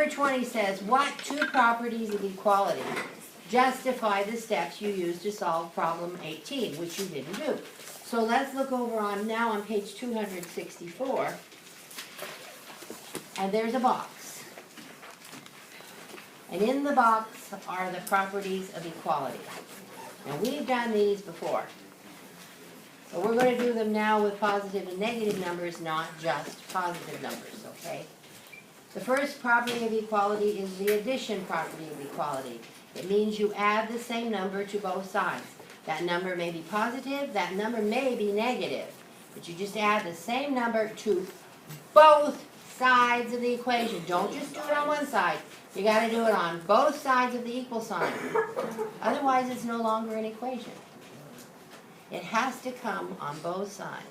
Number 20 says, what two properties of equality justify the steps you use to solve problem 18, which you didn't do. So let's look over on now on page 264, and there's a box. And in the box are the properties of equality. Now we've done these before, but we're going to do them now with positive and negative numbers, not just positive numbers, okay? The first property of equality is the addition property of equality. It means you add the same number to both sides. That number may be positive, that number may be negative, but you just add the same number to both sides of the equation. Don't just do it on one side. You got to do it on both sides of the equal sign. Otherwise, it's no longer an equation. It has to come on both sides.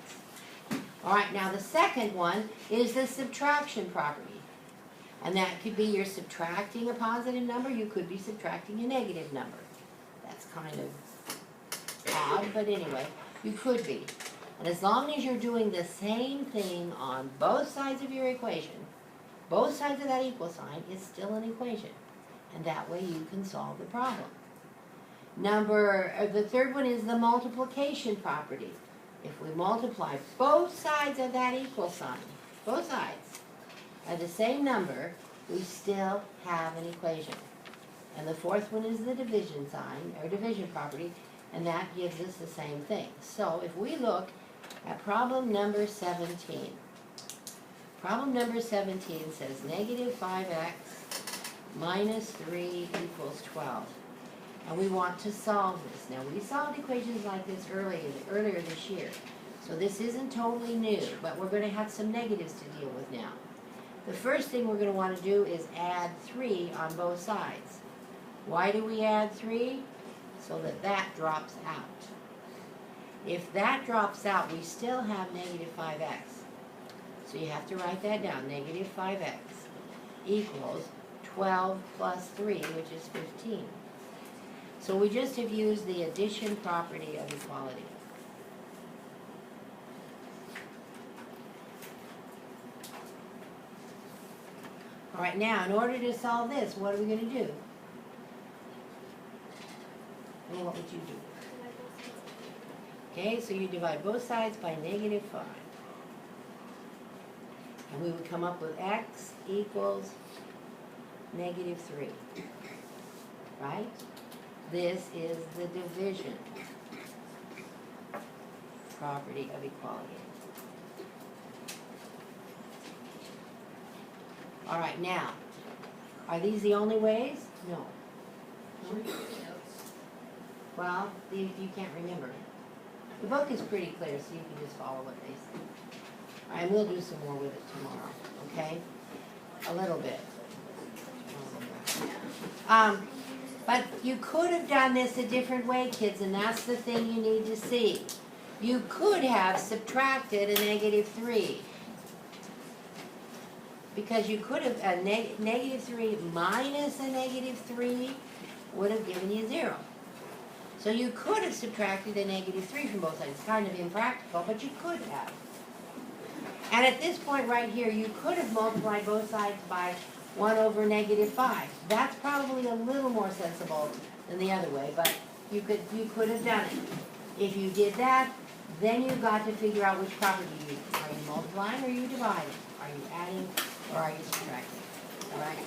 All right, now the second one is the subtraction property. And that could be you're subtracting a positive number, you could be subtracting a negative number. That's kind of odd, but anyway, you could be. And as long as you're doing the same thing on both sides of your equation, both sides of that equal sign, it's still an equation. And that way you can solve the problem. The third one is the multiplication property. If we multiply both sides of that equal sign, both sides, at the same number, we still have an equation. And the fourth one is the division sign, or division property, and that gives us the same thing. So if we look at problem number 17, problem number 17 says negative 5x minus 3 equals 12. And we want to solve this. Now we solved equations like this earlier this year. So this isn't totally new, but we're going to have some negatives to deal with now. The first thing we're going to want to do is add 3 on both sides. Why do we add 3? So that that drops out. If that drops out, we still have negative 5x. So you have to write that down. Negative 5x equals 12 plus 3, which is 15. So we just have used the addition property of equality. All right, now, in order to solve this, what are we going to do? Well, what would you do? Okay, so you divide both sides by negative 5. And we would come up with x equals negative 3. Right? This is the division property of equality. All right, now, are these the only ways? No. No? Well, if you can't remember. The book is pretty clear, so you can just follow what they say. All right, and we'll do some more with it tomorrow, okay? A little bit. But you could have done this a different way, kids, and that's the thing you need to see. You could have subtracted a negative 3. Because you could have, negative 3 minus a negative 3 would have given you 0. So you could have subtracted a negative 3 from both sides. It's kind of impractical, but you could have. And at this point right here, you could have multiplied both sides by 1 over negative 5. That's probably a little more sensible than the other way, but you could have done it. If you did that, then you've got to figure out which property you use. Are you multiplying or are you dividing? Are you adding or are you subtracting? All right?